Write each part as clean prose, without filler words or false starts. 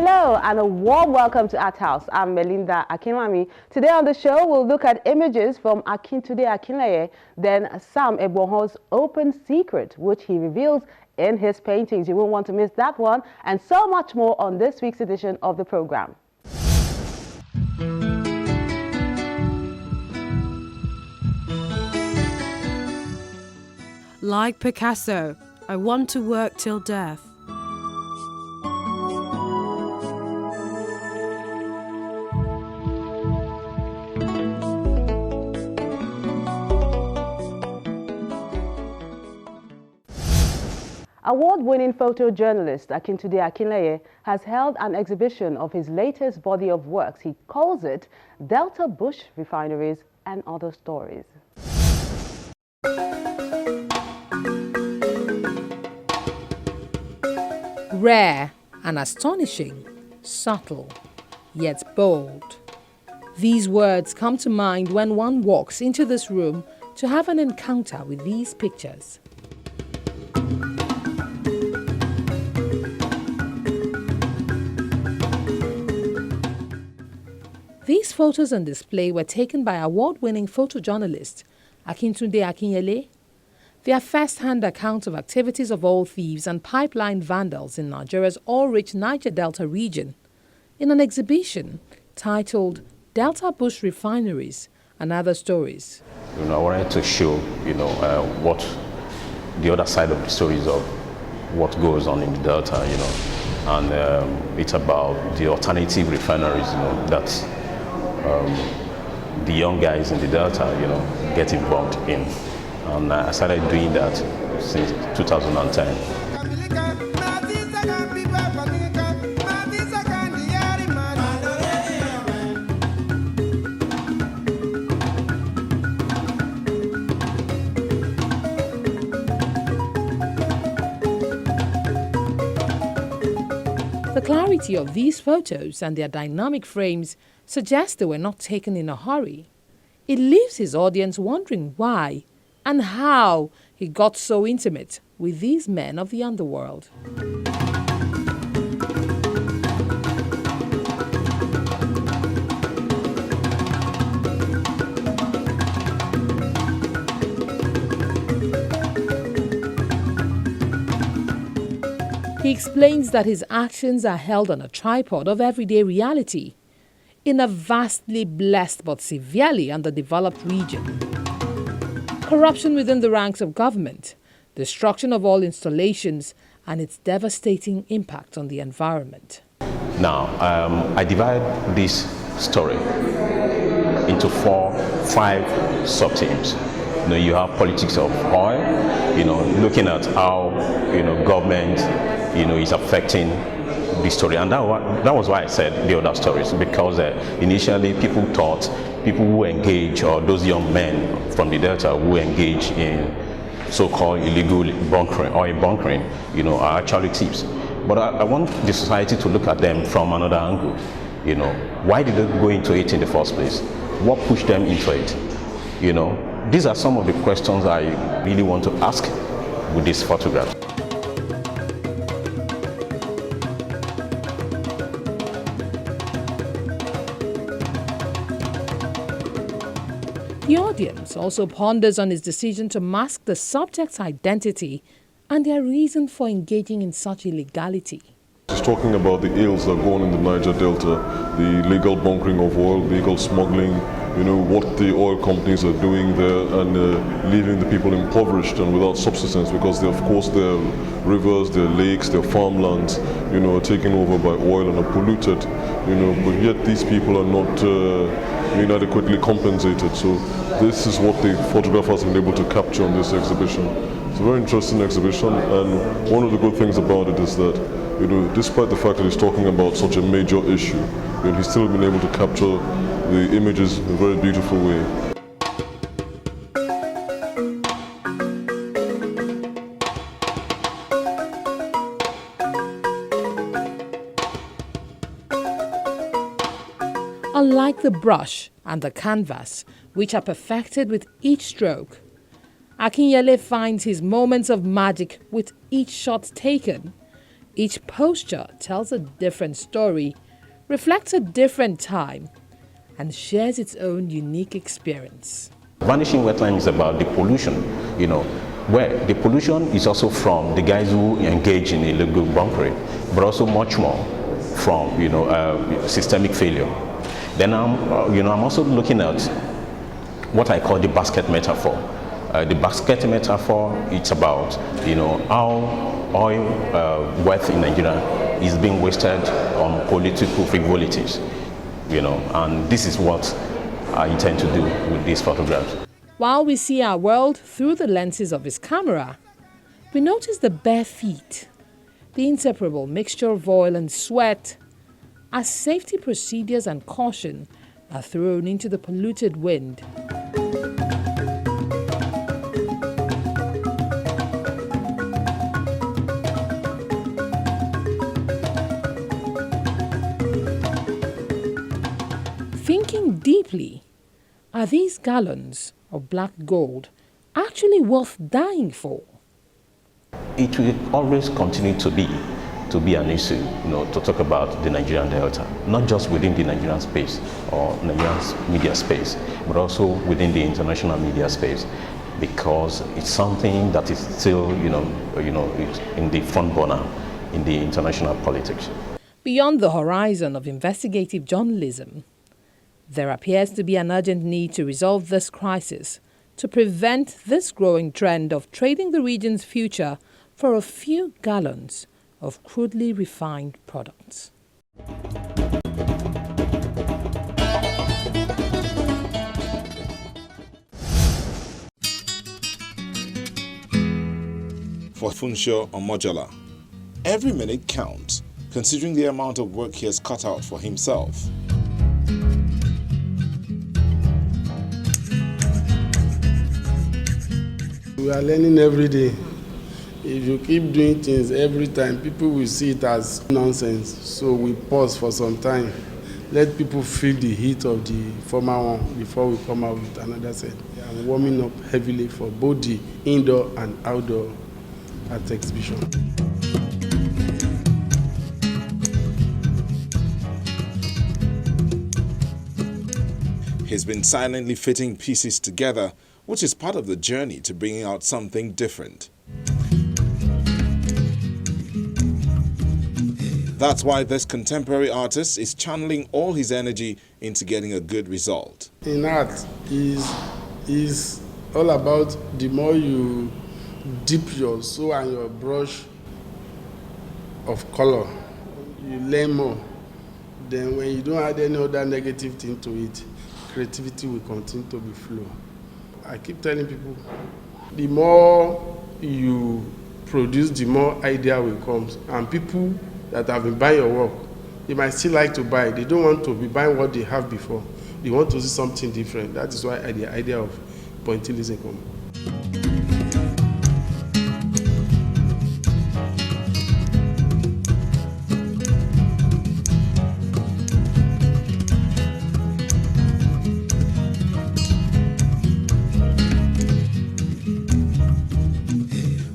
Hello and a warm welcome to Art House. I'm Melinda Akinleye. Today on the show, we'll look at images from Akintunde Akinleye, then Sam Egboho's open secret, which he reveals in his paintings. You won't want to miss that one, and so much more on this week's edition of the program. Like Picasso, I want to work till death. Award-winning photojournalist Akintunde Akinleye has held an exhibition of his latest body of works. He calls it Delta Bush Refineries and Other Stories. Rare and astonishing, subtle, yet bold. These words come to mind when one walks into this room to have an encounter with these pictures. These photos on display were taken by award-winning photojournalist Akintunde Akinleye. They are first-hand accounts of activities of oil thieves and pipeline vandals in Nigeria's oil-rich Niger Delta region in an exhibition titled Delta Bush Refineries and Other Stories. I wanted to show, what the other side of the stories of what goes on in the Delta, and it's about the alternative refineries, that the young guys in the Delta, get involved in. And I started doing that since 2010. The clarity of these photos and their dynamic frames suggests they were not taken in a hurry. It leaves his audience wondering why and how he got so intimate with these men of the underworld. He explains that his actions are held on a tripod of everyday reality in a vastly blessed but severely underdeveloped region. Corruption within the ranks of government, destruction of all installations, and its devastating impact on the environment. Now, I divide this story into 5 sub-themes. You have politics of oil, looking at how, government, is affecting this story. And that was why I said the other stories, because initially people thought people who engage, or those young men from the Delta who engage in so-called illegal bunkering, oil bunkering, are actually thieves. But I want the society to look at them from another angle. Why did they go into it in the first place? What pushed them into it? These are some of the questions I really want to ask with this photograph. The audience also ponders on his decision to mask the subject's identity and their reason for engaging in such illegality. He's talking about the ills that go on in the Niger Delta, the illegal bunkering of oil, illegal smuggling, what the oil companies are doing there, and leaving the people impoverished and without subsistence, because of course their rivers, their lakes, their farmlands, are taken over by oil and are polluted, but yet these people are not inadequately compensated. So this is what the photographer has been able to capture on this exhibition. It's a very interesting exhibition, and one of the good things about it is that, despite the fact that he's talking about such a major issue, he's still been able to capture the images in a very beautiful way. Unlike the brush and the canvas, which are perfected with each stroke, Akinleye finds his moments of magic with each shot taken. Each posture tells a different story, reflects a different time, and shares its own unique experience. Vanishing wetland is about the pollution, where the pollution is also from the guys who engage in illegal bunkering, but also much more from, systemic failure. Then I'm also looking at what I call the basket metaphor. The basket metaphor, it's about, how oil wealth in Nigeria is being wasted on political frivolities, and this is what I intend to do with these photographs. While we see our world through the lenses of his camera, we notice the bare feet, the inseparable mixture of oil and sweat, as safety procedures and caution are thrown into the polluted wind. Thinking deeply, are these gallons of black gold actually worth dying for? It will always continue to be an issue, to talk about the Nigerian Delta, not just within the Nigerian space or Nigerian media space, but also within the international media space, because it's something that is still, it's in the front burner in the international politics. Beyond the horizon of investigative journalism, there appears to be an urgent need to resolve this crisis to prevent this growing trend of trading the region's future for a few gallons of crudely refined products. For Funsho Omojola, every minute counts, considering the amount of work he has cut out for himself. We are learning every day. If you keep doing things every time, people will see it as nonsense. So we pause for some time. Let people feel the heat of the former one before we come out with another set. I'm warming up heavily for both the indoor and outdoor art exhibition. He's been silently fitting pieces together, which is part of the journey to bringing out something different. That's why this contemporary artist is channeling all his energy into getting a good result. In art is all about the more you dip your soul and your brush of color, you learn more. Then when you don't add any other negative thing to it, creativity will continue to be flow. I keep telling people, the more you produce, the more idea will come. And people that have been buying your work, they might still like to buy. They don't want to be buying what they have before. They want to see something different. That is why the idea of pointillism comes.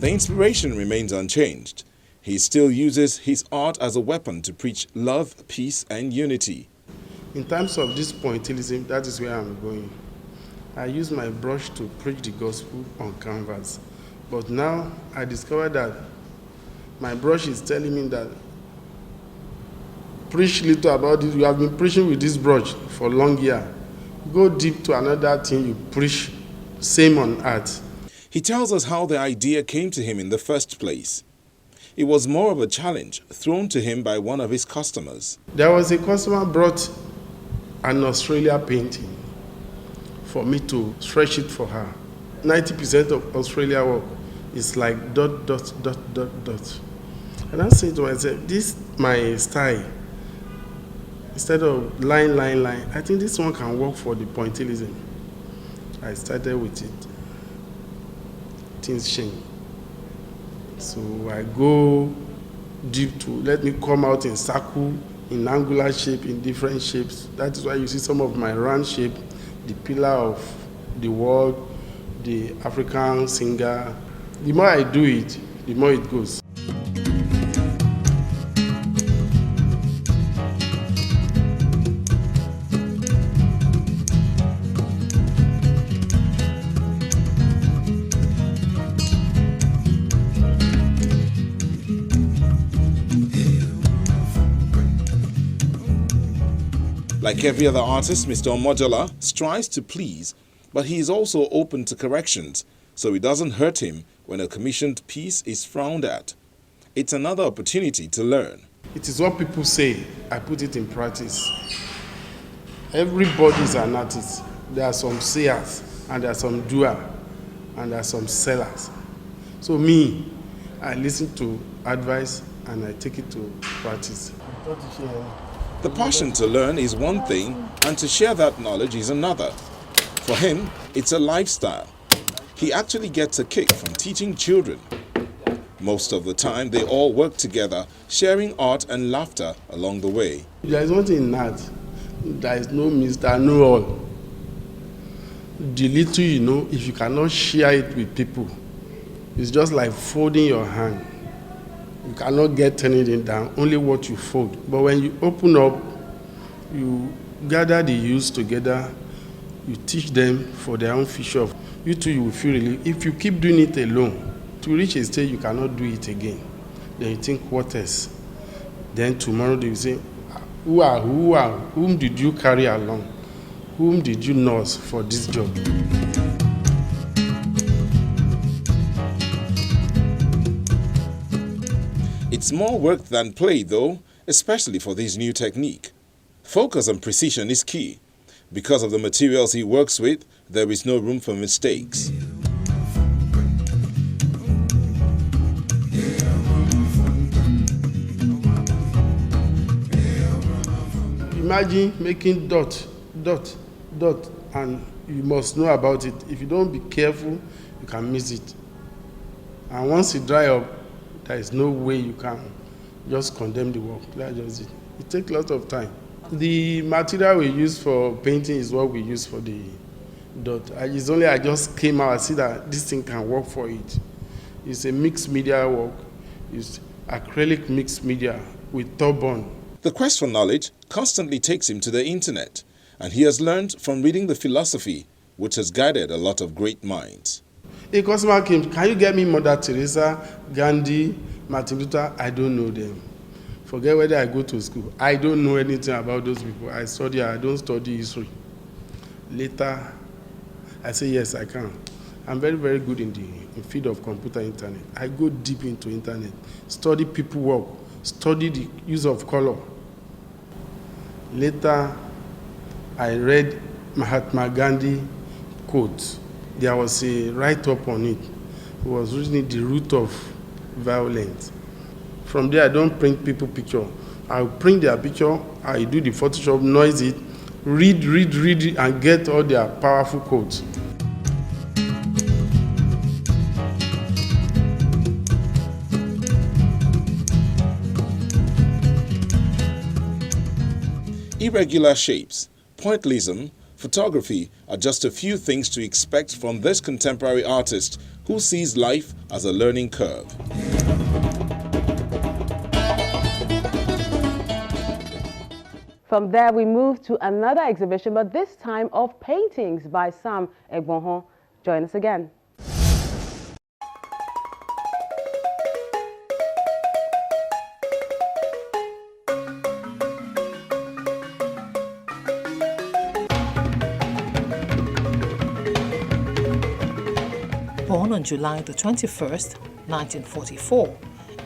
The inspiration remains unchanged. He still uses his art as a weapon to preach love, peace, and unity. In terms of this pointillism, that is where I'm going. I use my brush to preach the gospel on canvas. But now I discovered that my brush is telling me that preach little about this. You have been preaching with this brush for long years. Go deep to another thing you preach, same on art. He tells us how the idea came to him in the first place. It was more of a challenge thrown to him by one of his customers. There was a customer brought an Australia painting for me to stretch it for her. 90% of Australia work is like dot, dot, dot, dot, dot. And I said to myself, this my style. Instead of line, line, line, I think this one can work for the pointillism. I started with it. Things change. So I go deep to let me come out in circle, in angular shape, in different shapes. That is why you see some of my round shape, the pillar of the world, the African singer. The more I do it, the more it goes. Like every other artist, Mr. Omojola strives to please, but he is also open to corrections, so it doesn't hurt him when a commissioned piece is frowned at. It's another opportunity to learn. It is what people say, I put it in practice. Everybody is an artist. There are some sayers, and there are some doers, and there are some sellers. So me, I listen to advice and I take it to practice. The passion to learn is one thing, and to share that knowledge is another. For him, it's a lifestyle. He actually gets a kick from teaching children. Most of the time, they all work together, sharing art and laughter along the way. There is one thing in art. There is no Mr. Know-all. The little you know, if you cannot share it with people, it's just like folding your hand. You cannot get anything down, only what you fold. But when you open up, you gather the youths together, you teach them for their own future. You too, you will feel relief. If you keep doing it alone, to reach a stage you cannot do it again. Then you think, what else? Then tomorrow they will say, whom did you carry along? Whom did you nurse for this job? It's more work than play though, especially for this new technique. Focus and precision is key. Because of the materials he works with, there is no room for mistakes. Imagine making dot, and you must know about it. If you don't be careful, you can miss it. And once it dry up, there is no way you can just condemn the work. That's just it. It takes a lot of time. The material we use for painting is what we use for the dot. It's only I just came out and see that this thing can work for it. It's a mixed media work. It's acrylic mixed media with turban. The quest for knowledge constantly takes him to the internet, and he has learned from reading the philosophy, which has guided a lot of great minds. A customer came, can you get me Mother Teresa, Gandhi, Martin Luther? I don't know them. Forget whether I go to school. I don't know anything about those people. I don't study history. Later, I say, yes, I can. I'm very, very good in the field of computer internet. I go deep into internet, study people work, study the use of color. Later, I read Mahatma Gandhi quote. There was a write-up on it. It was written the root of violence. From there, I don't print people picture. I'll print their picture, I do the Photoshop, noise it, read it, and get all their powerful quotes. Irregular shapes, pointillism, photography are just a few things to expect from this contemporary artist who sees life as a learning curve. From there, we move to another exhibition, but this time of paintings by Sam Egbonho. Join us again. Born on July the 21st, 1944,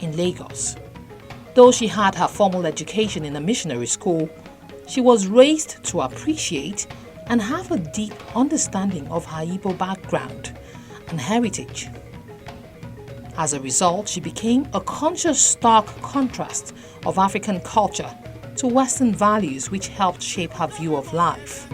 in Lagos. Though she had her formal education in a missionary school, she was raised to appreciate and have a deep understanding of her Igbo background and heritage. As a result, she became a conscious stark contrast of African culture to Western values, which helped shape her view of life.